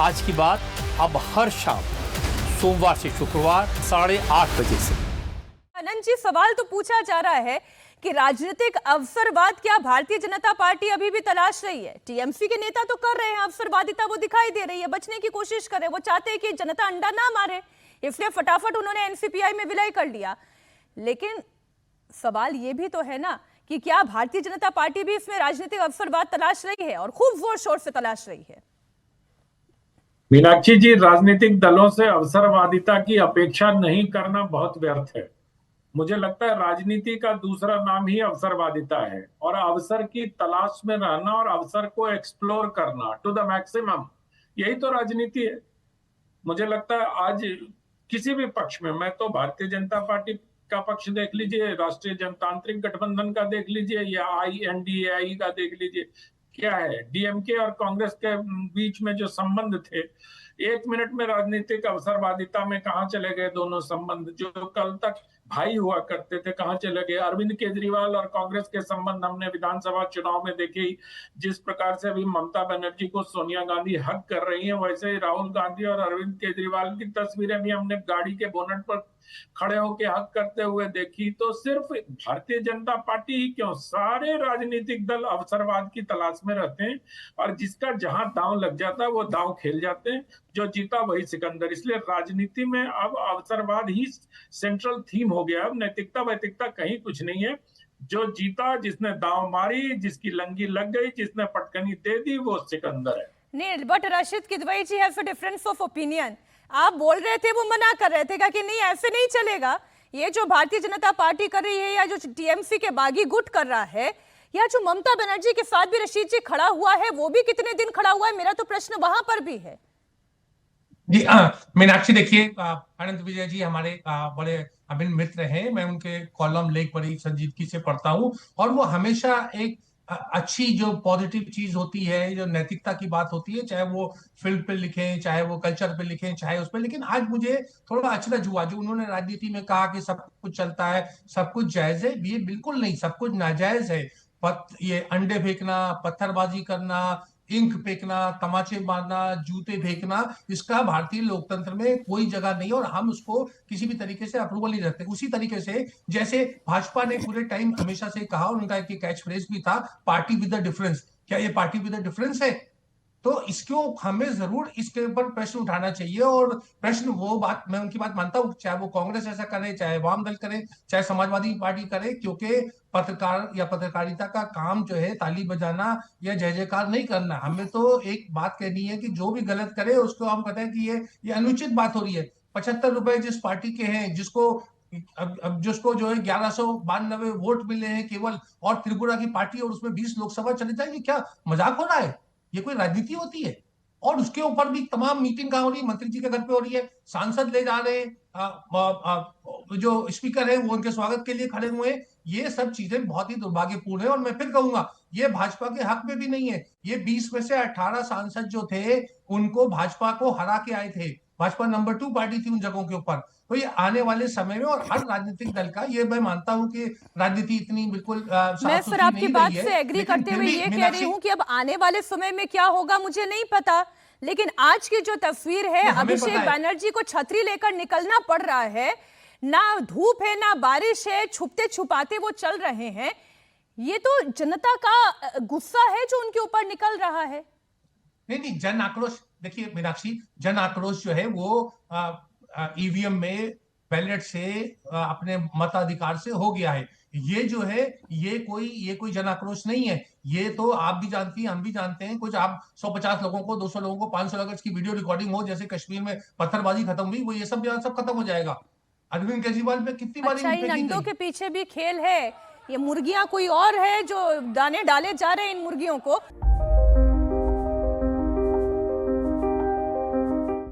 आज की बात अब हर शाम सोमवार से शुक्रवार 8:30 बजे से। आनंद जी, सवाल तो पूछा जा रहा है कि राजनीतिक अवसरवाद क्या भारतीय जनता पार्टी अभी भी तलाश रही है? टीएमसी के नेता तो कर रहे हैं अवसरवादिता, वो दिखाई दे रही है, बचने की कोशिश कर रहे हैं, वो चाहते हैं कि जनता अंडा ना मारे, इसलिए फटाफट उन्होंने एनसीपीआई में विलय कर लिया। लेकिन सवाल ये भी तो है ना कि क्या भारतीय जनता पार्टी भी इसमें राजनीतिक अवसरवाद तलाश रही है और खूब जोर शोर से तलाश रही है? मीनाक्षी जी, राजनीतिक दलों से अवसरवादिता की अपेक्षा नहीं करना बहुत व्यर्थ है। मुझे लगता है राजनीति का दूसरा नाम ही अवसरवादिता है, और अवसर की तलाश में रहना और अवसर को एक्सप्लोर करना टू द मैक्सिमम, यही तो राजनीति है। मुझे लगता है आज किसी भी पक्ष में, मैं तो भारतीय जनता पार्टी का पक्ष देख लीजिए, राष्ट्रीय जनतांत्रिक गठबंधन का देख लीजिए, या INDAI का देख लीजिए, क्या है डीएमके और कांग्रेस के बीच में जो संबंध थे, एक मिनट में राजनीतिक अवसरवादिता में कहां चले गए दोनों संबंध? जो कल तक भाई हुआ करते थे कहां चले गए? अरविंद केजरीवाल और कांग्रेस के संबंध हमने विधानसभा चुनाव में देखे ही। जिस प्रकार से अभी ममता बनर्जी को सोनिया गांधी हक कर रही है, वैसे ही राहुल गांधी और अरविंद केजरीवाल की तस्वीरें भी हमने गाड़ी के बोनट पर खड़े होकर हक करते हुए देखी। तो सिर्फ भारतीय जनता पार्टी ही क्यों, सारे राजनीतिक दल अवसरवाद की तलाश में रहते हैं, और जिसका जहां दांव लग जाता है वो दांव खेल जाते हैं, जो जीता वही सिकंदर। इसलिए राजनीति में अब अवसरवाद ही सेंट्रल थीम हो गया। अब नैतिकता वैतिकता कहीं कुछ नहीं है। जो जीता, जिसने दांव मारी, जिसकी लंगी लग गई, जिसने पटकनी दे दी, वो सिकंदर है। नहीं, but Rashid Kidwai ji have a difference of opinion. आप बोल रहे थे, वो मना कर रहे थे कि नहीं ऐसे नहीं चलेगा। ये जो भारतीय जनता पार्टी कर रही है, या जो टीएमसी के बागी गुट कर रहा है, या जो ममता बनर्जी के साथ भी रशीद जी खड़ा हुआ है, वो भी कितने दिन खड़ा हुआ है? मेरा तो प्रश्न वहां पर भी है। जी मीनाक्षी, देखिए अनंत विजय जी हमारे बड़े अभिन्न मित्र हैं। मैं उनके कॉलम लेख बड़ी संजीदगी से पढ़ता हूं, और वो हमेशा एक अच्छी जो पॉजिटिव चीज होती है, जो नैतिकता की बात होती है, चाहे वो फिल्म पे लिखें, चाहे वो कल्चर पे लिखें, चाहे उस पे। लेकिन आज मुझे थोड़ा अचरज हुआ जो उन्होंने राजनीति में कहा कि सब कुछ चलता है, सब कुछ जायज है। ये बिल्कुल नहीं, सब कुछ नाजायज है। ये अंडे फेंकना, पत्थरबाजी करना, इंक फेंकना, तमाचे मारना, जूते फेंकना, इसका भारतीय लोकतंत्र में कोई जगह नहीं है, और हम उसको किसी भी तरीके से अप्रूवल नहीं रखते। उसी तरीके से जैसे भाजपा ने पूरे टाइम हमेशा से कहा, उनका एक कैच फ्रेज भी था, पार्टी विद द डिफरेंस। क्या ये पार्टी विद द डिफरेंस है? तो इसको हमें जरूर इसके ऊपर प्रश्न उठाना चाहिए। और प्रश्न, वो बात मैं उनकी बात मानता हूँ, चाहे वो कांग्रेस ऐसा करे, चाहे वाम दल करे, चाहे समाजवादी पार्टी करे, क्योंकि पत्रकार या पत्रकारिता का काम जो है ताली बजाना या जय जयकार नहीं करना। हमें तो एक बात कहनी है कि जो भी गलत करे उसको हम कहते हैं कि ये अनुचित बात हो रही है। 75 रुपए जिस पार्टी के हैं, जिसको अब जिसको जो है 1192 वोट मिले हैं केवल, और त्रिपुरा की पार्टी, और उसमें 20 लोकसभा चले जाएंगे, क्या मजाक हो रहा है? ये कोई राजनीति होती है? और उसके ऊपर भी तमाम मीटिंग कहाँ हो रही है? मंत्री जी के घर पे हो रही है, सांसद ले जा रहे हैं, जो स्पीकर है वो उनके स्वागत के लिए खड़े हुए हैं। ये सब चीजें बहुत ही दुर्भाग्यपूर्ण है, और मैं फिर कहूंगा ये भाजपा के हक में भी नहीं है। ये 20 में से 18 सांसद जो थे, उनको भाजपा को हरा के आए थे। भाजपा नंबर 2 पार्टी थी उन जगहों के ऊपर। तो ये आने वाले समय में, और हर राजनीतिक दल का, ये मैं मानता हूं कि राजनीति इतनी बिल्कुल मैं सर आपकी बात से एग्री करते हुए ये कह रही हूँ कि अब आने वाले समय में क्या होगा मुझे नहीं पता, लेकिन आज की जो तस्वीर है, अभिषेक बैनर्जी को छतरी लेकर निकलना पड़ रहा है, ना धूप है ना बारिश है, छुपते छुपाते वो चल रहे हैं। ये तो जनता का गुस्सा है जो उनके ऊपर निकल रहा है। नहीं, जन आक्रोश, देखिए मीनाक्षी, जन आक्रोश जो है वो ईवीएम में बैलेट से अपने मताधिकार से हो गया है। ये जो है ये कोई जन आक्रोश नहीं है। ये तो आप भी जानती हैं, हम भी जानते हैं। कुछ आप 150 लोगों को, 200 लोगों को, 500 लोगों की वीडियो रिकॉर्डिंग हो, जैसे कश्मीर में पत्थरबाजी खत्म हुई, वो ये सब खत्म हो जाएगा। अरविंद केजरीवाल पे कितनी बारी अच्छा, इन अंडों के पीछे भी खेल है। ये मुर्गियां कोई और है जो दाने डाले जा रहे हैं इन मुर्गियों को।